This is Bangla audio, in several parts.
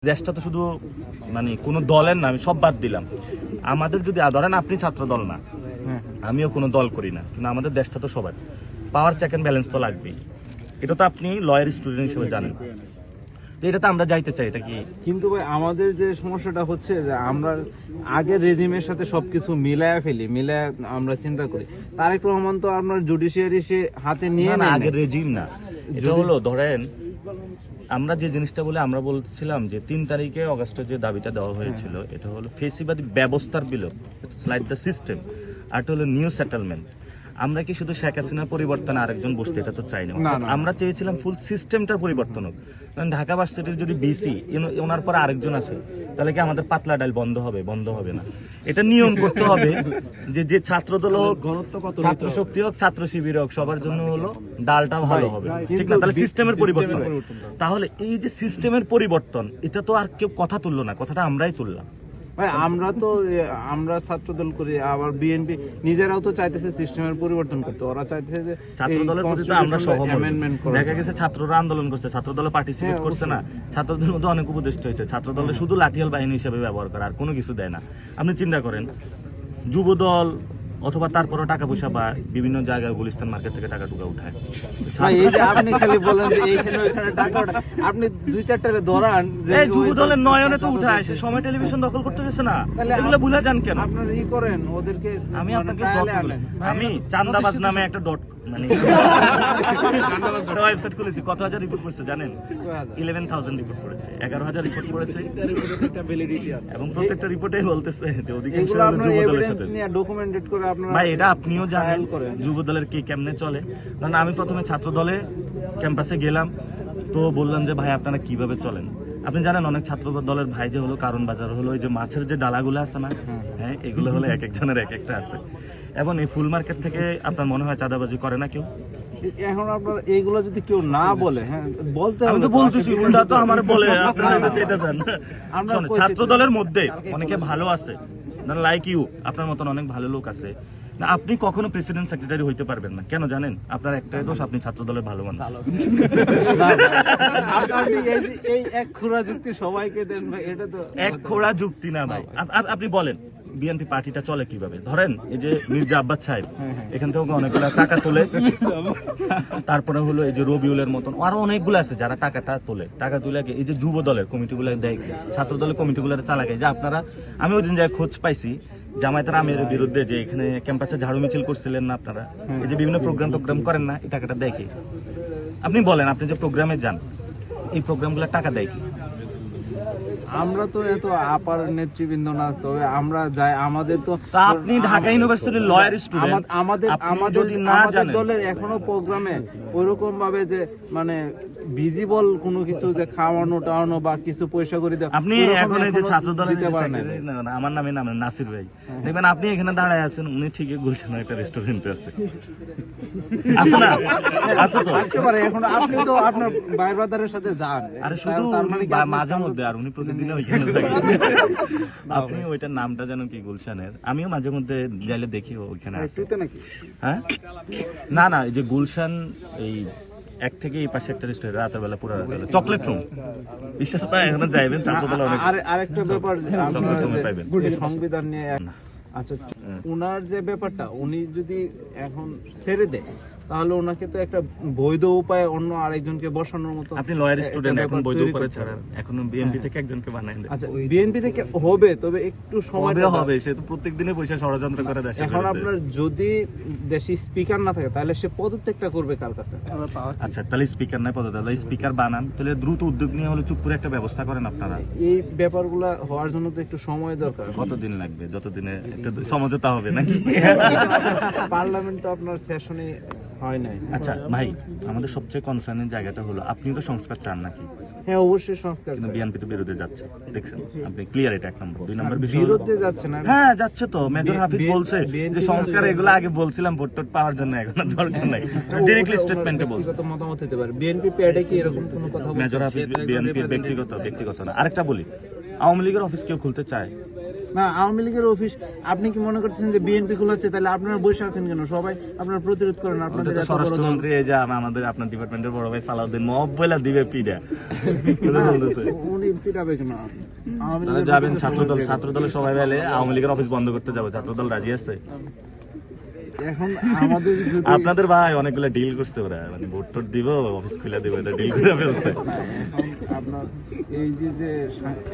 দেশটা তো শুধু মানে কোনো দলের না, আমি সব বাদ দিলাম। আমাদের যদি ধরেন আপনি ছাত্র দল না, আমিও কোনো দল করি না, কিন্তু আমাদের দেশটা তো সবার পাওয়ার চেক অ্যান্ড ব্যালেন্স তো লাগবেই। এটা তো আপনি লয়ার স্টুডেন্ট হিসেবে জানেন। তো এটা তো আমরা যাইতে চাই, এটা কি? কিন্তু ভাই আমাদের যে সমস্যাটা হচ্ছে যে আমরা আগের রেজিমের সাথে সবকিছু মিলায়া ফেলি, মিলায়া আমরা চিন্তা করি। তারেক রহমান তো আপনার জুডিশিয়ারি সে হাতে নিয়ে না, আগের রেজিম না, এটা হলো ধরেন আমরা যে জিনিসটা বলে আমরা বলছিলাম যে 3 তারিখে অগাস্টে যে দাবিটা দেওয়া হয়েছিল, এটা হলো ফেসিবাদী ব্যবস্থার বিলোপ, স্লাইড দ্য সিস্টেম, আর হলো নিউ সেটেলমেন্ট। আমরা কি শুধু শেখ হাসিনার পরিবর্তন আরেকজন বসতে এটা তো চাই না, আমরা চেয়েছিলাম ফুল সিস্টেমটার পরিবর্তন হোক। কারণ ঢাকা ভার্সিটির যদি বিসি ওনার পরে আরেকজন আসে, তাহলে কি আমাদের পাতলা ডাল বন্ধ হবে? বন্ধ হবে না। এটা নিয়ম করতে হবে যে ছাত্র দল হোক, ছাত্র শক্তি হোক, ছাত্র শিবির হোক, সবার জন্য হলো ডালটা ভালো হবে, ঠিক না? তাহলে সিস্টেমের পরিবর্তন। তাহলে এই যে সিস্টেমের পরিবর্তন, এটা তো আর কেউ কথা তুললো না, কথাটা আমরাই তুললাম। ভাই আমরা ছাত্র দল করি, আবার বিএনপি নিজেরাও তো চাইতেছে সিস্টেমের পরিবর্তন করতে। ওরা চাইতেছে যে ছাত্র দলের প্রতি তো আমরা সহমত। দেখা গেছে ছাত্ররা আন্দোলন করছে, ছাত্র দলে পার্টিসিপেট করছে না। ছাত্রদের মধ্যে অনেক উপদেষ্টা হয়েছে, ছাত্র দলে শুধু লাঠিয়াল বাহিনী হিসেবে ব্যবহার করে, আর কোনো কিছু দেয় না। আপনি চিন্তা করেন, যুব দল অথবা তারপরে টাকা পয়সা বা বিভিন্ন জায়গায় গুলিস্তান মার্কেট থেকে টাকা টুকা উঠায়। এই যে আপনি খালি বলেন যে এইখানে ওইখানে টাকা ওঠায়, আপনি 2-4টারে ধরান যে এই যুব দলের নয়নে তো উঠায়, সে সময় টেলিভিশন দখল করতে গেছে না, এগুলো ভুলে যান কেন? আপনারা করেন ওদেরকে। আমি আপনাকে আমি চান্দাবাজ নামে একটা ডট মানে ওয়েবসাইট খুলেছি, কত হাজার রিপোর্ট করেছে জানেন? 11,000 রিপোর্ট করেছে, 11,000 রিপোর্ট করেছে, এবং প্রত্যেকটা রিপোর্টে বলতেছে যে অধিকাংশ যুব দলের সাথে ডকুমেন্টেড করে আপনারা। ভাই এটা আপনিও জানেন যুব দলের কি কেমনে চলে। কারণ আমি প্রথমে ছাত্র দলে ক্যাম্পাসে গেলাম, তো বললাম যে ভাই আপনারা কিভাবে চলেন। আপনি জানেন অনেক ছাত্র দলের ভাই যে হলো কারণ বাজার হলো ওই যে মাছের যে ডালাগুলো আছে না, হ্যাঁ, এগুলো হলো এক একজনের এক একটা আছে। এবং এই ফুল মার্কেট থেকে আপনার মনে হয় চাঁদাবাজি করে না কেউ? এখন আপনার এইগুলো যদি কেউ না বলে, হ্যাঁ বলতে হবে। আমি তো বলতেছি, উল্টা তো আমার বলে আপনারা যেটা চান। ছাত্র দলের মধ্যে অনেকে ভালো আছে, লাইক ইউ, আপনার মতন অনেক ভালো লোক আছে না। আপনি কখনো প্রেসিডেন্ট সেক্রেটারি হইতে পারবেন না, কেন জানেন? আপনার একটাই দোষ, আপনি ছাত্র দলের ভালো মানুষ। এই এক খোঁড়া যুক্তি সবাইকে দেন ভাই, এটা তো এক খোঁড়া যুক্তি না ভাই। আপনি বলেন বিএনপি পার্টিটা চলে কিভাবে? ধরেন এই যে মির্জা আব্বাস সাহেব এখান থেকে অনেকগুলো টাকা তোলে, তারপরে হলো এই যে রবিউলের মতন আরো অনেকগুলো আছে যারা টাকাটা তোলে, টাকা তুলে এই যে যুব দলের কমিটিগুলো দেয়, ছাত্র দলের কমিটিগুলো চালাকে। যে আপনারা, আমি ওই দিন যাই খোঁজ পাইছি জামায়াতের আমিরের বিরুদ্ধে যে এখানে ক্যাম্পাসে ঝাড়ু মিছিল করছিলেন না আপনারা, এই যে বিভিন্ন প্রোগ্রাম করেন না, এই টাকাটা দেয় কি? আপনি বলেন, আপনি যে প্রোগ্রামে যান, এই প্রোগ্রামগুলো টাকা দেয় কি? আমরা তো এত আপার নেতৃবৃন্দ না, তবে আমরা যাই, আমাদের তো। আপনি ঢাকা ইউনিভার্সিটির লয়ার স্টুডেন্ট, আমাদের দলের এখনো প্রোগ্রামে ওইরকম ভাবে যে মানে ভিজিবল কোনো কিছু যে খাওয়ানো টাওয়ানো বা কিছু পয়সা করে দেওয়া, আপনি এখন এই যে ছাত্র দলের আমার নামে নাসির ভাই, দেখবেন আপনি এখানে দাঁড়ায় আছেন, উনি ঠিকই গুলশানে একটা রেস্টুরেন্ট আছে, আছে না? আছে তো, থাকতে পারে। এখন আপনি তো আপনার ভাই ব্রাদারের সাথে যান, আরে শুধু মাঝে মধ্যে, আর উনি প্রতিদিনই ওইখানে থাকে। আপনি ওইটার নামটা জানো কি? গুলশানের। আমিও মাঝে মধ্যে যাইলে দেখি ওইখানে আছে। হ্যাঁ, না না, এই যে গুলশান এই এক থেকে এই পাশে একটা রেস্টুরেন্ট, রাতের বেলা পুরো চকলেট রুম, বিশ্বাস না? এখন যাইবেন ছাত্র দল অনেক। আরেকটা ব্যাপার, চকলেট রুমে পাইবেন সংবিধান নিয়ে। আচ্ছা, উনার যে ব্যাপারটা, উনি যদি এখন ছেড়ে দেয়, তাহলে ওনাকে তো একটা বৈধ উপায়ে অন্য আরেকজনকে বসানোর মতো। আপনি লয়ার স্টুডেন্ট, এখন বৈধ উপায়ে ছাড়া এখন বিএনপি থেকে একজনকে বানাই দেন। আচ্ছা, বিএনপি থেকে হবে, তবে একটু সময় হবে। সে তো প্রত্যেকদিনই পয়সা ষড়যন্ত্র করে দেয়। এখন আপনার যদি দেশি স্পিকার না থাকে, তাহলে সে পদত্যাগটা করবে কার কাছে? আচ্ছা, তাহলে স্পিকার নাই, পদত্যাগ, স্পিকার বানান, তাহলে দ্রুত উদ্যোগ নিয়ে হলে চুপ করে একটা ব্যবস্থা করেন আপনারা। এই ব্যাপারগুলো হওয়ার জন্য তো একটু সময় দরকার। কতদিন লাগবে? যতদিনে একটা সমঝোতা হবে নাকি? পার্লামেন্ট তো আপনার সেশনে হয় নাই। আচ্ছা ভাই, আমাদের সবচেয়ে কনসার্নের জায়গাটা হলো, আপনি তো সংস্কার চান নাকি? হ্যাঁ, অবশ্যই সংস্কার, কিন্তু বিএনপি তো বিরোধে যাচ্ছে, দেখছেন আপনি ক্লিয়ার। এটা 1 নম্বর। 2 নম্বর বিষয়, বিরোধে যাচ্ছে না। হ্যাঁ যাচ্ছে তো। মেজর হাফিজ বলছে যে সংস্কার, এগুলো আগে বলছিলাম ভোট টোট পাওয়ার জন্য, এখন দরকার নাই। ডাইরেক্টলি স্টেটমেন্টে বলছে। কত মতামত হতে পারে বিএনপি প্যাডে কি এরকম কোনো কথা বলছে? মেজর হাফিজ বিএনপির ব্যক্তিগত না। আরেকটা বলি, আওয়ামী লীগের অফিস কেউ খুলতে চায়? না, আওয়ামী লীগের অফিস আপনি কি মনে করতেছেন যে বিএনপি খোলাচ্ছে, তাহলে আপনারা বসে আছেন কেন? সবাই আপনারা প্রতিরোধ করেন, আপনাদের ওটা তো এত বড় দল। স্বরাষ্ট্রমন্ত্রী এই যে আমাদের আপনার ডিপার্টমেন্টের বড় ভাই সালাউদ্দিন মব বইলা দিবে পিডা বলতেছে। উনি পিটাবে কেন? আওয়ামী তাহলে লীগের যাবেন বিরুদ্ধে ছাত্রদলের সবাই মিলে আওয়ামী লীগের অফিস বন্ধ করতে যাবো, ছাত্রদল রাজি আছে? এখন আমাদের যদি আপনাদের ভাই অনেকগুলো ডিল করছে, ওরা মানে ভোট টোট দিব, অফিস খুলে দিব, এটা ডিল করে ফেলছে। এখন আপনার এই যে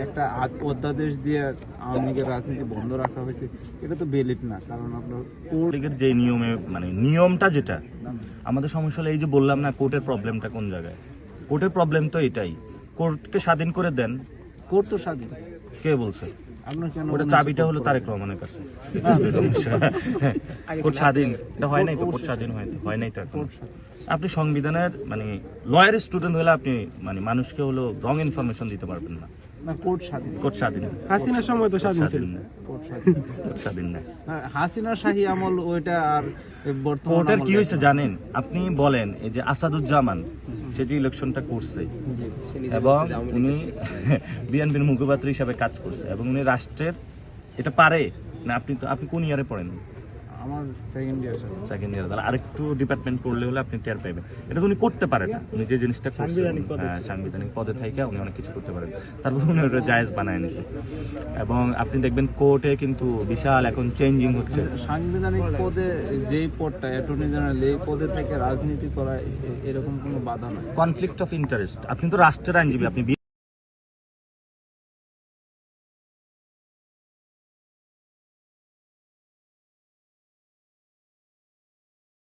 একটা অধ্যাদেশ দিয়ে আওয়ামী লীগের রাজনীতি বন্ধ রাখা হয়েছে, এটা তো বেলিট না, কারণ আপনার কোর্ট লীগের যে নিয়মে মানে নিয়মটা যেটা আমাদের সমস্যা হলো, এই যে বললাম না কোর্টের প্রবলেমটা কোন জায়গায়, কোর্টের প্রবলেম তো এটাই, কোর্টকে স্বাধীন করে দেন। কোর্ট তো স্বাধীন, কে বলছে? আপনার কেন ওটা চাবিটা হলো তারেক রহমানের কাছে। কোর্ট স্বাধীন এটা হয় নাই তো, কোর্ট স্বাধীন হয় নাই তো এখন। আপনি সংবিধানের মানে লয়ার স্টুডেন্ট হলে আপনি মানে মানুষকে হলো রং ইনফরমেশন দিতে পারবেন না। না, কোর্ট স্বাধীন। কোর্ট স্বাধীন, হাসিনার সময় তো স্বাধীন ছিল। না, কোর্ট স্বাধীন। কোর্ট স্বাধীন না। হ্যাঁ, হাসিনার শাহী আমল ওইটা, আর বর্তমান কোর্টের কি আমলে- হয়েছে জানেন? আপনি বলেন এই যে আসাদুজ্জামান সে যে ইলেকশনটা করছে এবং উনি বিএনপির মুখপাত্র হিসাবে কাজ করছে এবং উনি রাষ্ট্রের এটা পারে না। আপনি কোন ইয়ারে পড়েন? আমার সেকেন্ড ইয়ার সেকেন্ড ইয়ারে। তাহলে আরেকটু ডিপার্টমেন্ট পড়লে হলে আপনি টের পাইবেন। এটা তো উনি করতে পারেন না, উনি যে জিনিসটা করছে, হ্যাঁ সাংবিধানিক পদে থেকে উনি অনেক কিছু করতে পারেন, তারপর উনি ওটা জায়েজ বানায় নিছে। এবং আপনি দেখবেন কোর্টে কিন্তু বিশাল এখন চেঞ্জিং হচ্ছে। সাংবিধানিক পদে যেই পদটা অ্যাটর্নি জেনারেল, এই পদে থেকে রাজনীতি করা এরকম কোনো বাধা নাই। কনফ্লিক্ট অফ ইন্টারেস্ট, আপনি তো রাষ্ট্রের আইনজীবী, আপনি